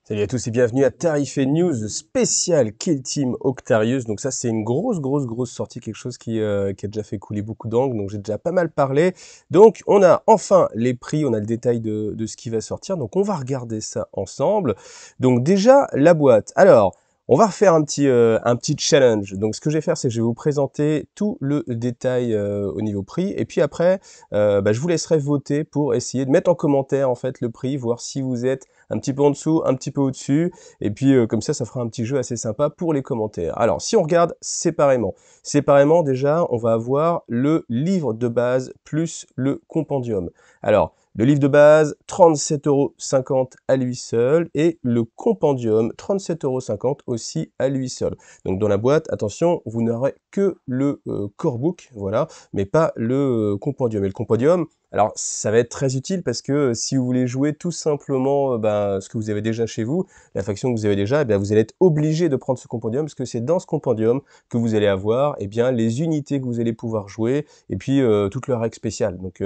Salut à tous et bienvenue à Tarifé News spécial Kill Team Octarius. Donc ça c'est une grosse sortie, quelque chose qui a déjà fait couler beaucoup d'angles, donc j'ai déjà pas mal parlé. Donc on a enfin les prix, on a le détail de ce qui va sortir, donc on va regarder ça ensemble. Donc déjà la boîte. Alors on va refaire un petit challenge. Donc ce que je vais faire c'est que je vais vous présenter tout le détail au niveau prix et puis après je vous laisserai voter pour essayer de mettre en commentaire en fait le prix, voir si vous êtes un petit peu en dessous, un petit peu au-dessus, et puis comme ça fera un petit jeu assez sympa pour les commentaires. Alors, si on regarde séparément déjà, on va avoir le livre de base plus le compendium. Alors, le livre de base, 37,50 € à lui seul, et le compendium, 37,50 € aussi à lui seul. Donc dans la boîte, attention, vous n'aurez que le core book, voilà, mais pas le compendium. Et le compendium, alors, ça va être très utile parce que si vous voulez jouer tout simplement ce que vous avez déjà chez vous, la faction que vous avez déjà, vous allez être obligé de prendre ce compendium parce que c'est dans ce compendium que vous allez avoir les unités que vous allez pouvoir jouer et puis toute leur règle spéciale. Donc,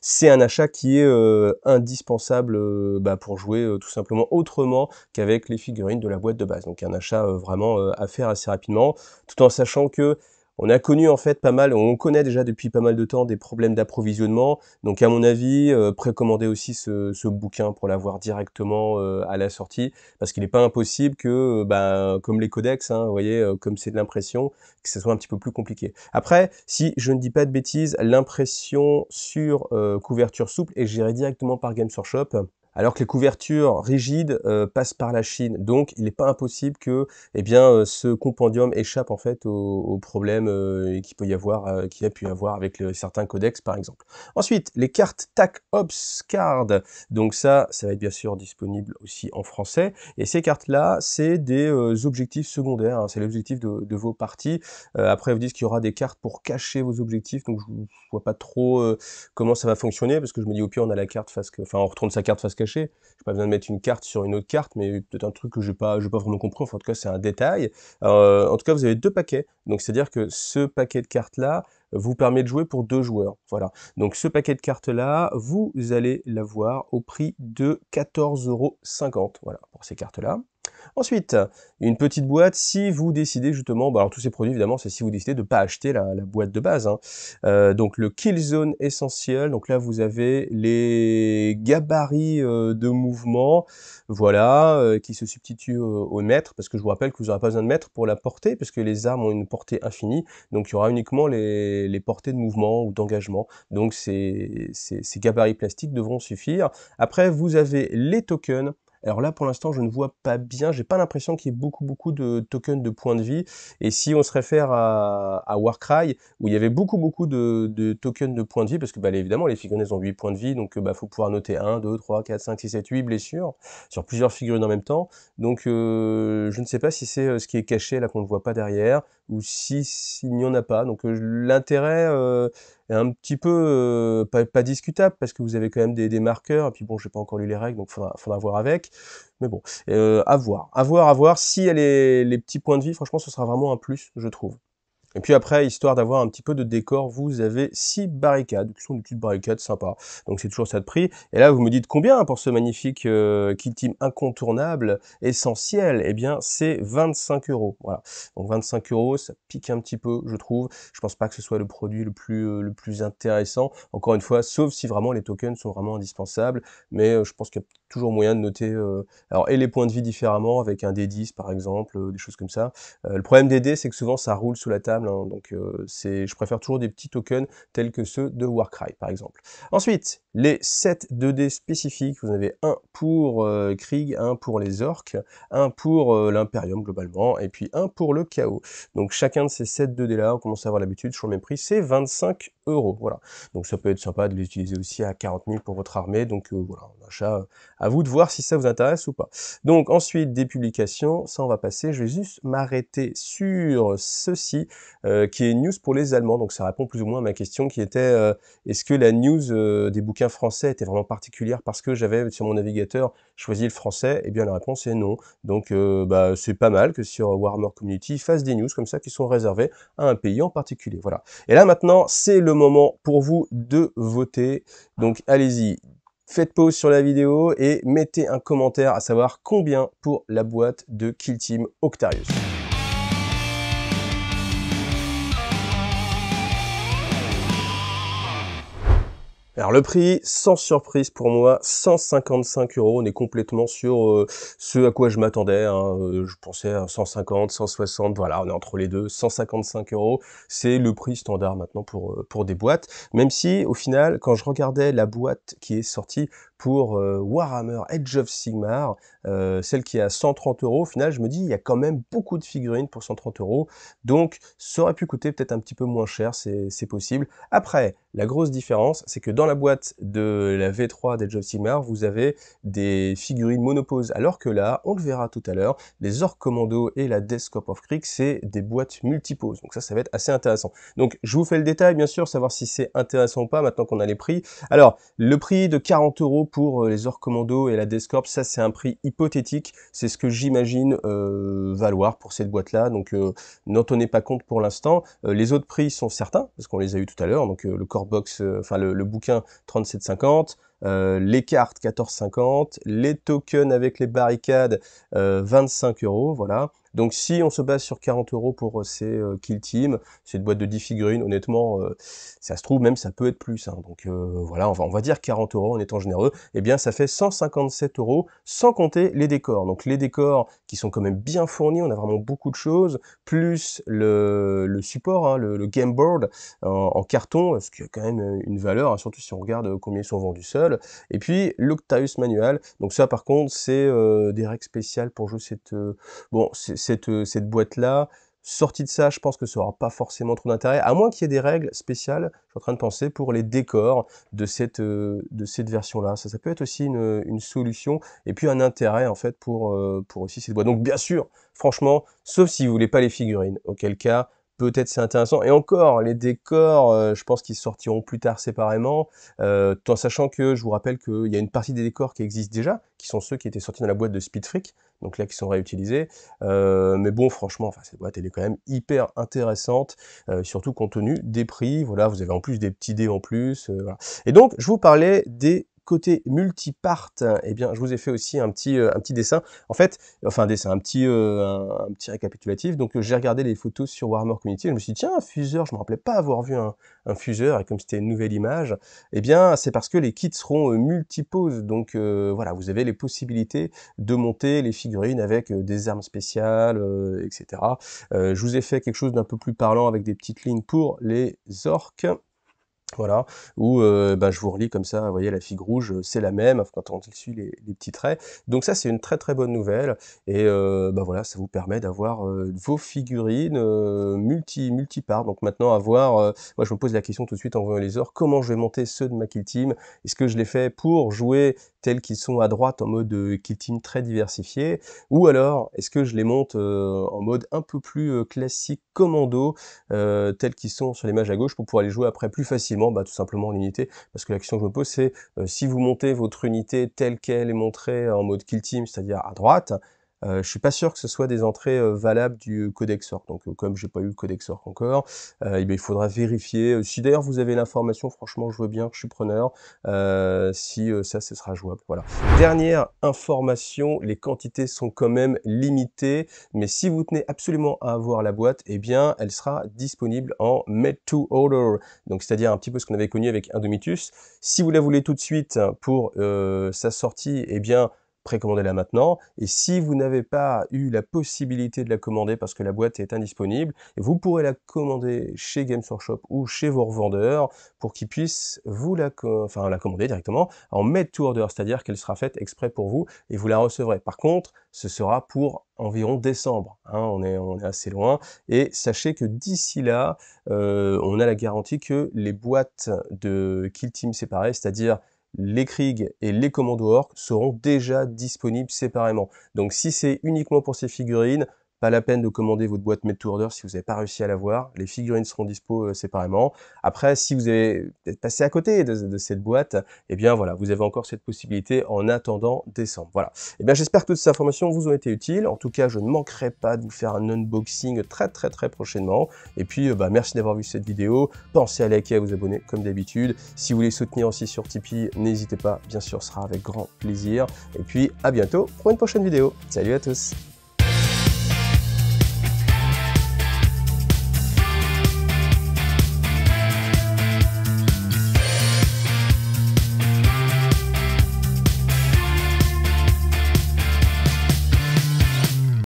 c'est un achat qui est indispensable pour jouer tout simplement autrement qu'avec les figurines de la boîte de base. Donc, un achat vraiment à faire assez rapidement, tout en sachant que on a connu en fait pas mal, on connaît déjà depuis pas mal de temps des problèmes d'approvisionnement. Donc à mon avis, précommandez aussi ce bouquin pour l'avoir directement à la sortie, parce qu'il n'est pas impossible que, comme les codex, hein, vous voyez, comme c'est de l'impression, que ce soit un petit peu plus compliqué. Après, si je ne dis pas de bêtises, l'impression sur couverture souple est gérée directement par Games Workshop, alors que les couvertures rigides passent par la Chine. Donc, il n'est pas impossible que, ce compendium échappe en fait aux problèmes qu'il peut y avoir, qu'il y a pu y avoir avec certains codex, par exemple. Ensuite, les cartes TAC Ops Card. Donc ça va être bien sûr disponible aussi en français. Et ces cartes-là, c'est des objectifs secondaires. Hein, c'est l'objectif de vos parties. Après, vous dites qu'il y aura des cartes pour cacher vos objectifs. Donc, je ne vois pas trop comment ça va fonctionner, parce que je me dis au pire on a la carte face, enfin on retourne sa carte face cachée. J'ai pas besoin de mettre une carte sur une autre carte, mais peut-être un truc que j'ai pas vraiment compris. Enfin, en tout cas, c'est un détail. En tout cas, vous avez deux paquets. Donc, c'est-à-dire que ce paquet de cartes là vous permet de jouer pour 2 joueurs. Voilà. Donc ce paquet de cartes là, vous allez l'avoir au prix de 14,50 €. Voilà, pour ces cartes là. Ensuite, une petite boîte si vous décidez justement, alors tous ces produits évidemment, c'est si vous décidez de ne pas acheter la boîte de base, hein. Donc le Killzone essentiel, donc là vous avez les gabarits de mouvement, voilà, qui se substituent au mètre, parce que je vous rappelle que vous n'aurez pas besoin de mètre pour la portée, parce que les armes ont une portée infinie, donc il y aura uniquement les portées de mouvement ou d'engagement, donc ces gabarits plastiques devront suffire. Après vous avez les tokens. Alors là, pour l'instant, je ne vois pas bien, j'ai pas l'impression qu'il y ait beaucoup de tokens de points de vie. Et si on se réfère à Warcry, où il y avait beaucoup de tokens de points de vie, parce que évidemment, les figurines ont 8 points de vie, donc faut pouvoir noter 1, 2, 3, 4, 5, 6, 7, 8 blessures sur plusieurs figurines en même temps. Donc je ne sais pas si c'est ce qui est caché là qu'on ne voit pas derrière, ou si s'il n'y en a pas. Donc l'intérêt est un petit peu pas discutable, parce que vous avez quand même des marqueurs, et puis bon, j'ai pas encore lu les règles, donc faudra voir avec. Mais bon, à voir. Si elle est les petits points de vie, franchement, ce sera vraiment un plus, je trouve. Et puis après, histoire d'avoir un petit peu de décor, vous avez 6 barricades, qui sont des petites barricades sympas. Donc c'est toujours ça de prix. Et là, vous me dites combien pour ce magnifique kit team incontournable, essentiel? Eh bien, c'est 25 €. Voilà. Donc 25 €, ça pique un petit peu, je trouve. Je pense pas que ce soit le produit le plus intéressant. Encore une fois, sauf si vraiment les tokens sont vraiment indispensables. Mais je pense qu'il y a toujours moyen de noter alors, et les points de vie différemment, avec un D10 par exemple, des choses comme ça. Le problème des dés, c'est que souvent ça roule sous la table, hein, donc je préfère toujours des petits tokens tels que ceux de Warcry, par exemple. Ensuite, les sets 2D spécifiques, vous en avez un pour Krieg, un pour les orques, un pour l'Imperium globalement, et puis un pour le chaos. Donc chacun de ces sets 2D là, on commence à avoir l'habitude, sur le même prix, c'est 25 €. Voilà. Donc ça peut être sympa de les utiliser aussi à 40 000 pour votre armée, donc voilà, un achat, à vous de voir si ça vous intéresse ou pas. Donc ensuite, des publications, ça on va passer, je vais juste m'arrêter sur ceci, qui est une news pour les Allemands. Donc ça répond plus ou moins à ma question qui était, est-ce que la news des bouquins français était vraiment particulière parce que j'avais sur mon navigateur choisi le français? Eh bien la réponse est non. Donc c'est pas mal que sur Warhammer Community, ils fassent des news comme ça qui sont réservées à un pays en particulier. Voilà. Et là maintenant, c'est le moment pour vous de voter. Donc allez-y, faites pause sur la vidéo et mettez un commentaire à savoir combien pour la boîte de Kill Team Octarius. Alors le prix, sans surprise pour moi, 155 €. On est complètement sur ce à quoi je m'attendais. Hein. Je pensais à 150, 160, voilà, on est entre les deux. 155 €, c'est le prix standard maintenant pour des boîtes. Même si, au final, quand je regardais la boîte qui est sortie pour Warhammer Age of Sigmar, celle qui est à 130 €, au final, je me dis, il y a quand même beaucoup de figurines pour 130 €. Donc, ça aurait pu coûter peut-être un petit peu moins cher, c'est possible. Après, la grosse différence, c'est que dans la boîte de la V3 d'Age of Sigmar, vous avez des figurines monoposes, alors que là, on le verra tout à l'heure, les Orcs Commando et la Death Corps of Krieg, c'est des boîtes multiposes. Donc ça va être assez intéressant. Donc je vous fais le détail, bien sûr, savoir si c'est intéressant ou pas, maintenant qu'on a les prix. Alors, le prix de 40 € pour les Orcs Commando et la Death Corps, ça c'est un prix hypothétique, c'est ce que j'imagine valoir pour cette boîte-là, donc n'en tenez pas compte pour l'instant. Les autres prix sont certains, parce qu'on les a eu tout à l'heure, donc le Core Box, enfin le bouquin 37,50, les cartes 14,50, les tokens avec les barricades 25 €, voilà. Donc si on se base sur 40 € pour ces Kill Team, cette boîte de 10 figurines, honnêtement, ça se trouve même ça peut être plus. Hein. Donc voilà, on va dire 40 € en étant généreux. Eh bien ça fait 157 € sans compter les décors. Donc les décors qui sont quand même bien fournis, on a vraiment beaucoup de choses, plus le support, hein, le game board en carton, ce qui a quand même une valeur, hein, surtout si on regarde combien ils sont vendus seuls. Et puis l'Octarius Manual, donc ça par contre c'est des règles spéciales pour jouer cette boîte-là. Sortie de ça, je pense que ça aura pas forcément trop d'intérêt, à moins qu'il y ait des règles spéciales, je suis en train de penser, pour les décors de cette version-là. Ça peut être aussi une solution, et puis un intérêt en fait pour aussi cette boîte. Donc bien sûr, franchement, sauf si vous voulez pas les figurines, auquel cas, peut-être c'est intéressant. Et encore, les décors, je pense qu'ils sortiront plus tard séparément, tout en sachant que je vous rappelle qu'il y a une partie des décors qui existent déjà, qui sont ceux qui étaient sortis dans la boîte de Speed Freak, donc là qui sont réutilisés. Mais bon, franchement, enfin, cette boîte, elle est quand même hyper intéressante, surtout compte tenu des prix. Voilà, vous avez en plus des petits dés en plus. Voilà. Et donc, je vous parlais des côté multipart, eh bien, je vous ai fait aussi un petit dessin. En fait, enfin, un dessin, un petit récapitulatif. Donc, j'ai regardé les photos sur Warhammer Community. Et je me suis dit, tiens, un fuseur, je me rappelais pas avoir vu un fuseur. Et comme c'était une nouvelle image, eh bien, c'est parce que les kits seront multiposes. Donc, voilà, vous avez les possibilités de monter les figurines avec des armes spéciales, etc. Je vous ai fait quelque chose d'un peu plus parlant avec des petites lignes pour les orques. Voilà, où je vous relis comme ça, vous voyez la figue rouge, c'est la même, quand on suit les petits traits. Donc ça, c'est une très très bonne nouvelle, et voilà, ça vous permet d'avoir vos figurines multipart. Donc maintenant, à voir, moi je me pose la question tout de suite en voyant les ors, comment je vais monter ceux de ma Kill Team? Est-ce que je les fais pour jouer tels qu'ils sont à droite en mode Kill Team très diversifié, ou alors est-ce que je les monte en mode un peu plus classique commando, tels qu'ils sont sur l'image à gauche, pour pouvoir les jouer après plus facilement, tout simplement en unité. Parce que la question que je me pose, c'est si vous montez votre unité telle qu'elle est montrée en mode Kill Team, c'est-à-dire à droite, je suis pas sûr que ce soit des entrées valables du Codex Orc. Donc comme j'ai pas eu le Codex Orc encore, il faudra vérifier. Si d'ailleurs vous avez l'information, franchement je veux bien, je suis preneur, si ça ce sera jouable. Voilà. Dernière information, les quantités sont quand même limitées, mais si vous tenez absolument à avoir la boîte, eh bien elle sera disponible en Made to Order. Donc c'est-à-dire un petit peu ce qu'on avait connu avec Indomitus. Si vous la voulez tout de suite pour sa sortie, eh bien précommandez-la maintenant. Et si vous n'avez pas eu la possibilité de la commander parce que la boîte est indisponible, vous pourrez la commander chez Games Workshop ou chez vos revendeurs pour qu'ils puissent vous la commander directement en made to order, c'est-à-dire qu'elle sera faite exprès pour vous et vous la recevrez. Par contre, ce sera pour environ décembre, hein, on est assez loin. Et sachez que d'ici là, on a la garantie que les boîtes de Kill Team séparées, c'est-à-dire les Krieg et les Commando Orcs, seront déjà disponibles séparément. Donc si c'est uniquement pour ces figurines, Pas la peine de commander votre boîte Made to Order si vous n'avez pas réussi à l'avoir. Les figurines seront dispo séparément. Après, si vous avez peut-être passé à côté de cette boîte, eh bien voilà, vous avez encore cette possibilité en attendant décembre. Voilà. Eh bien, j'espère que toutes ces informations vous ont été utiles. En tout cas, je ne manquerai pas de vous faire un unboxing très prochainement. Et puis, merci d'avoir vu cette vidéo. Pensez à liker et à vous abonner comme d'habitude. Si vous voulez soutenir aussi sur Tipeee, n'hésitez pas. Bien sûr, ce sera avec grand plaisir. Et puis, à bientôt pour une prochaine vidéo. Salut à tous!